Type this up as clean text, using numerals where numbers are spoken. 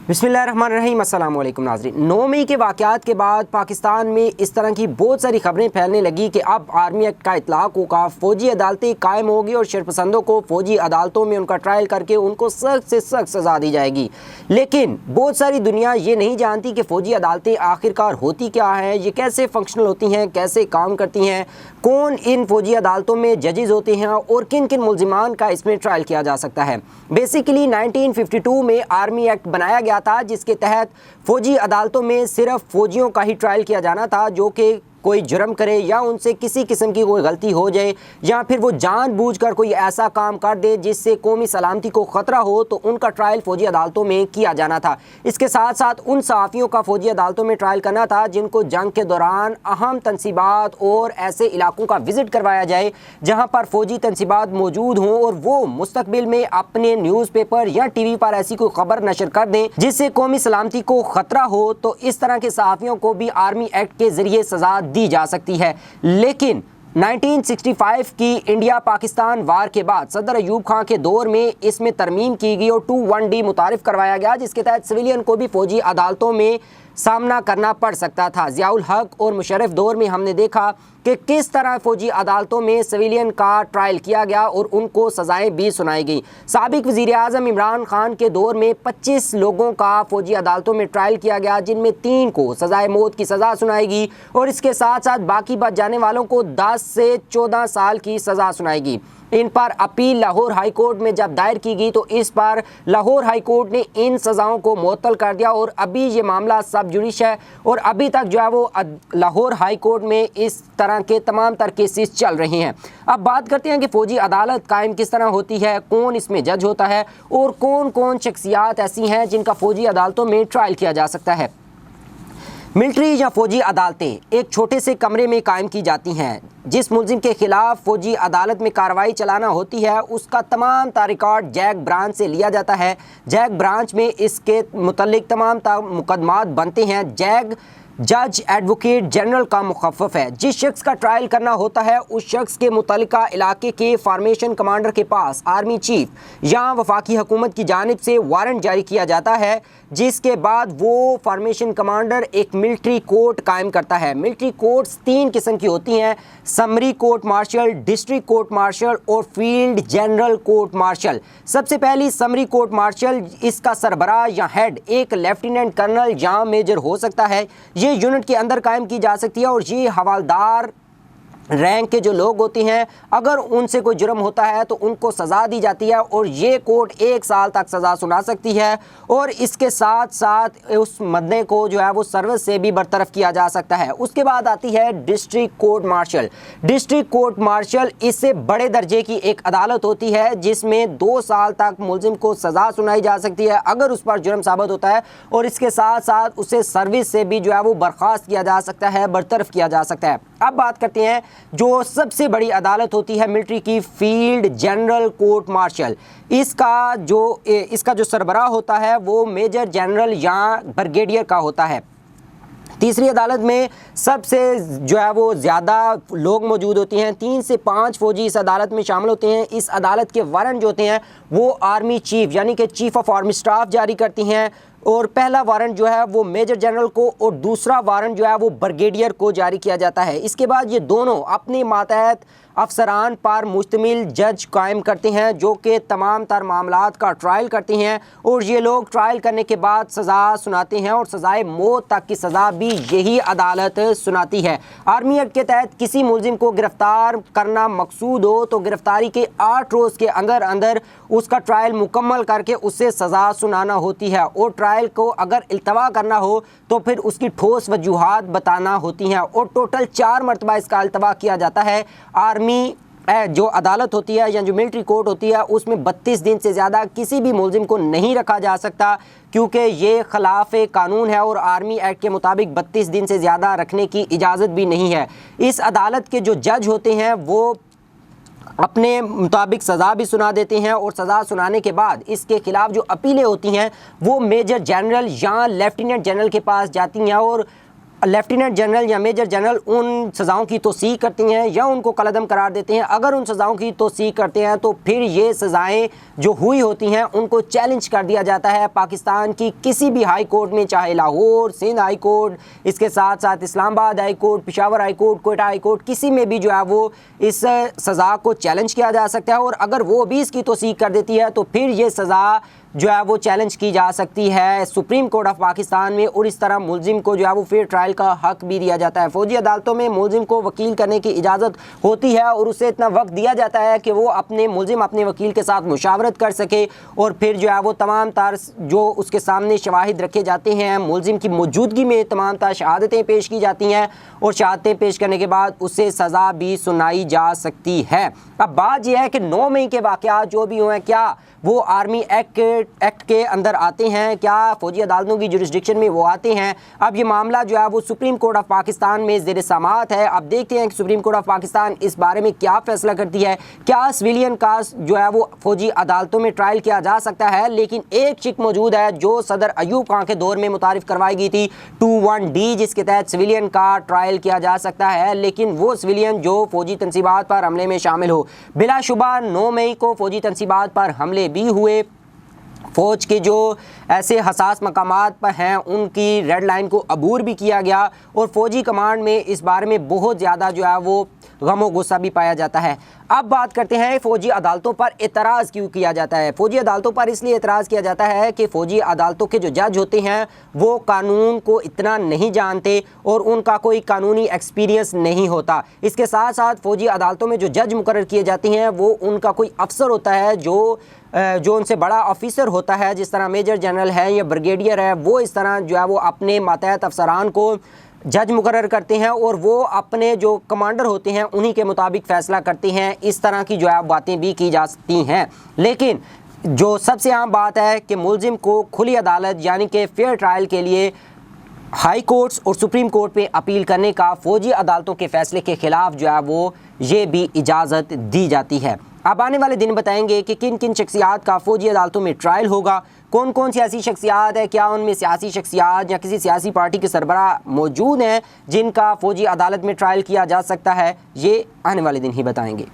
बिस्मिल्लाहिर्रहमानिर्रहीम। अस्सलाम वालेकुम नाज़रीन। 9 मई के वाक़यात के बाद पाकिस्तान में इस तरह की बहुत सारी खबरें फैलने लगी कि अब आर्मी एक्ट का इतलाक़ होगा, फ़ौजी अदालतें कायम होगी और शरपसंदों को फ़ौजी अदालतों में उनका ट्रायल करके उनको सख्त से सख्त सज़ा दी जाएगी। लेकिन बहुत सारी दुनिया ये नहीं जानती कि फ़ौजी अदालतें आखिरकार होती क्या हैं, ये कैसे फंक्शनल होती हैं, कैसे काम करती हैं, कौन इन फ़ौजी अदालतों में जजेज़ होते हैं और किन किन मुल्ज़िमान का इसमें ट्रायल किया जा सकता है। बेसिकली 1952 में आर्मी एक्ट बनाया गया था, जिसके तहत फ़ौजी अदालतों में सिर्फ फ़ौजियों का ही ट्रायल किया जाना था जो कि कोई जुर्म करे या उनसे किसी किस्म की कोई गलती हो जाए या फिर वो जानबूझकर कोई ऐसा काम कर दे जिससे कौमी सलामती को ख़तरा हो, तो उनका ट्रायल फ़ौजी अदालतों में किया जाना था। इसके साथ साथ उन सहाफ़ियों का फ़ौजी अदालतों में ट्रायल करना था जिनको जंग के दौरान अहम तनसीबात और ऐसे इलाकों का विज़िट करवाया जाए जहाँ पर फ़ौजी तनसीबात मौजूद हों और वो मुस्तकबिल में अपने न्यूज़पेपर या TV पर ऐसी कोई ख़बर नशर कर दें जिससे कौमी सलामती को ख़तरा हो, तो इस तरह के सहाफ़ियों को भी आर्मी एक्ट के ज़रिए सज़ा दी जा सकती है। लेकिन 1965 की इंडिया पाकिस्तान वार के बाद सदर अयूब खान के दौर में इसमें तरमीम की गई और 21D मुतारिफ करवाया गया, जिसके तहत सिविलियन को भी फ़ौजी अदालतों में सामना करना पड़ सकता था। ज़ियाउल हक और मुशर्रफ दौर में हमने देखा कि किस तरह फ़ौजी अदालतों में सिविलियन का ट्रायल किया गया और उनको सज़ाएं भी सुनाई गई। साबिक़ वज़ीर आज़म इमरान खान के दौर में 25 लोगों का फ़ौजी अदालतों में ट्रायल किया गया, जिनमें 3 को सज़ाए मौत की सज़ा सुनाएगी और इसके साथ साथ बाकी बच जाने वालों को 10 से 14 साल की सज़ा सुनाएगी। इन पर अपील लाहौर हाई कोर्ट में जब दायर की गई तो इस पर लाहौर हाई कोर्ट ने इन सज़ाओं को मुअत्तल कर दिया और अभी ये मामला सब जुडिश है और अभी तक जो है वो लाहौर हाई कोर्ट में इस तरह के तमाम तर केसेस चल रहे हैं। अब बात करते हैं कि फ़ौजी अदालत कायम किस तरह होती है, कौन इसमें जज होता है और कौन कौन शख्सियात ऐसी हैं जिनका फ़ौजी अदालतों में ट्रायल किया जा सकता है। मिलिट्री या फ़ौजी अदालतें एक छोटे से कमरे में कायम की जाती हैं। जिस मुल्ज़िम के ख़िलाफ़ फ़ौजी अदालत में कार्रवाई चलाना होती है उसका तमाम रिकॉर्ड जैक ब्रांच से लिया जाता है। जैक ब्रांच में इसके मुतल्लिक तमाम मुकदमात बनते हैं। जैक जज एडवोकेट जनरल का मुखफ़फ़ है। जिस शख्स का ट्रायल करना होता है उस शख्स के मुतल्लिका इलाके के फार्मेशन कमांडर के पास आर्मी चीफ या वफाकी हुकूमत की जानिब से वारंट जारी किया जाता है, जिसके बाद वो फार्मेशन कमांडर एक मिलिट्री कोर्ट कायम करता है। मिलिट्री कोर्ट्स 3 किस्म की होती हैं: summary court martial, district court martial और फील्ड जनरल कोर्ट मार्शल। सबसे पहली समरी कोर्ट मार्शल, इसका सरबराह या हेड एक लेफ्टिनेंट कर्नल या मेजर हो सकता है। ये यूनिट के अंदर कायम की जा सकती है और ये हवालदार रैंक के जो लोग होते हैं अगर उनसे कोई जुर्म होता है तो उनको सज़ा दी जाती है और ये कोर्ट 1 साल तक सज़ा सुना सकती है और इसके साथ साथ उस मदने को जो है वो सर्विस से भी बरतरफ किया जा सकता है। उसके बाद आती है district court martial. District court martial इससे बड़े दर्जे की एक अदालत होती है जिसमें 2 साल तक मुल्ज़िम को सज़ा सुनाई जा सकती है अगर उस पर जुर्म साबित होता है और इसके साथ साथ उसे सर्विस से भी जो है वो बर्खास्त किया जा सकता है, बरतरफ किया जा सकता है। अब बात करते हैं जो सबसे बड़ी अदालत होती है मिलिट्री की, फील्ड जनरल कोर्ट मार्शल। इसका जो सरबराह होता है वो मेजर जनरल या ब्रिगेडियर का होता है। तीसरी अदालत में सबसे जो है वो ज़्यादा लोग मौजूद होते हैं। 3 से 5 फ़ौजी इस अदालत में शामिल होते हैं। इस अदालत के वारंट जो होते हैं वो आर्मी चीफ यानी कि चीफ ऑफ आर्मी स्टाफ जारी करती हैं और पहला वारंट जो है वो मेजर जनरल को और दूसरा वारंट जो है वो ब्रिगेडियर को जारी किया जाता है। इसके बाद ये दोनों अपने मातहत अफसरान पर मुश्तमिल जज कायम करते हैं जो कि तमाम तर मामलात का ट्रायल करते हैं और ये लोग ट्रायल करने के बाद सज़ा सुनाते हैं और सज़ाए मौत तक की सज़ा भी यही अदालत सुनाती है। आर्मी एक्ट के तहत किसी मुल्ज़िम को गिरफ़्तार करना मकसूद हो तो गिरफ़्तारी के 8 रोज़ के अंदर अंदर उसका ट्रायल मुकम्मल करके उससे सज़ा सुनाना होती है और ट्रायल को अगर इल्तवा करना हो तो फिर उसकी ठोस वजूहात बताना होती हैं और टोटल 4 मरतबा इसका इल्तवा किया जाता है। आर्मी जो अदालत होती है या जो मिलिट्री कोर्ट होती है उसमें 32 दिन से ज़्यादा किसी भी मुल्ज़िम को नहीं रखा जा सकता क्योंकि ये खिलाफ कानून है और आर्मी एक्ट के मुताबिक 32 दिन से ज़्यादा रखने की इजाज़त भी नहीं है। इस अदालत के जो जज होते हैं वो अपने मुताबिक सज़ा भी सुना देते हैं और सज़ा सुनाने के बाद इसके ख़िलाफ़ जो अपीलें होती हैं वो मेजर जनरल या लेफ्टिनेंट जनरल के पास जाती हैं और लेफ्टिनेंट जनरल या मेजर जनरल उन सज़ाओं की तौसीक करती हैं या उनको कलअदम करार देते हैं। अगर उन सज़ाओं की तौसीक करते हैं तो फिर ये सज़ाएं जो हुई होती हैं उनको चैलेंज कर दिया जाता है पाकिस्तान की किसी भी हाई कोर्ट में, चाहे लाहौर, सिंध हाई कोर्ट, इसके साथ साथ Islamabad high court, Peshawar high court, Quetta high court, किसी में भी जो है वो इस सज़ा को चैलेंज किया जा सकता है। और अगर वो भी इसकी तौसीक कर देती है तो फिर ये सज़ा जो है वो चैलेंज की जा सकती है सुप्रीम कोर्ट ऑफ पाकिस्तान में। और इस तरह मुलजिम को जो है वो फेयर ट्रायल का हक भी दिया जाता है। फौजी अदालतों में मुलजिम को वकील करने की इजाज़त होती है और उसे इतना वक्त दिया जाता है कि वो मुलजिम अपने वकील के साथ मुशावरत कर सके और फिर जो है वो तमाम तार जो उसके सामने शवाहिद रखे जाते हैं, मुलजिम की मौजूदगी में तमाम तार शहादतें पेश की जाती हैं और शहादतें पेश करने के बाद उसे सज़ा भी सुनाई जा सकती है। अब बात यह है कि 9 मई के वाक़यात जो भी हुए हैं, क्या वो आर्मी एक्ट के अंदर आते हैं, क्या फौजी अदालतों की जुरिस्डिक्शन में वो आते हैं? अब ये मामला जो है वो सुप्रीम कोर्ट ऑफ पाकिस्तान में ज़ेर समाअत है। अब देखते हैं कि सुप्रीम कोर्ट ऑफ पाकिस्तान इस बारे में क्या फ़ैसला करती है। क्या सिविलियन का जो है वो फौजी अदालतों में ट्रायल किया जा सकता है? लेकिन एक शिक मौजूद है जो सदर अयूब खान के दौर में मुतारिफ करवाई गई थी 21D, जिसके तहत सिविलियन का ट्रायल किया जा सकता है, लेकिन वो सिविलियन जो फौजी तनसीबात पर हमले में शामिल हो। बिलाशुबा 9 मई को फौजी तनसीबात पर हमले भी हुए। फ़ौज के जो ऐसे हसास मकामात पर हैं उनकी रेड लाइन को अबूर भी किया गया और फ़ौजी कमांड में इस बारे में बहुत ज़्यादा जो है वो गम और गुस्सा भी पाया जाता है। अब बात करते हैं फ़ौजी अदालतों पर एतराज़ क्यों किया जाता है। फ़ौजी अदालतों पर इसलिए एतराज़ किया जाता है कि फ़ौजी अदालतों के जो जज होते हैं वो कानून को इतना नहीं जानते और उनका कोई कानूनी एक्सपीरियंस नहीं होता। इसके साथ साथ फ़ौजी अदालतों में जो जज मुकर्रर किए जाते हैं वो उनका कोई अफसर होता है जो उनसे बड़ा ऑफिसर होता है, जिस तरह मेजर जनरल है या ब्रिगेडियर है, वो इस तरह जो है वो अपने मातहत अफसरान को जज मुकर्रर करते हैं और वो अपने जो कमांडर होते हैं उन्हीं के मुताबिक फ़ैसला करते हैं। इस तरह की जो है बातें भी की जा सकती हैं। लेकिन जो सबसे आम बात है कि मुलजिम को खुली अदालत यानी कि फेयर ट्रायल के लिए हाई कोर्ट्स और सुप्रीम कोर्ट पे अपील करने का फ़ौजी अदालतों के फ़ैसले के ख़िलाफ़ जो है वो ये भी इजाज़त दी जाती है। अब आने वाले दिन बताएंगे कि किन किन शख्सियात का फ़ौजी अदालतों में ट्रायल होगा, कौन कौन सी ऐसी शख्सियात है, क्या उनमें सियासी शख्सियात या किसी सियासी पार्टी के सरबराह मौजूद हैं जिनका फ़ौजी अदालत में ट्रायल किया जा सकता है, ये आने वाले दिन ही बताएंगे।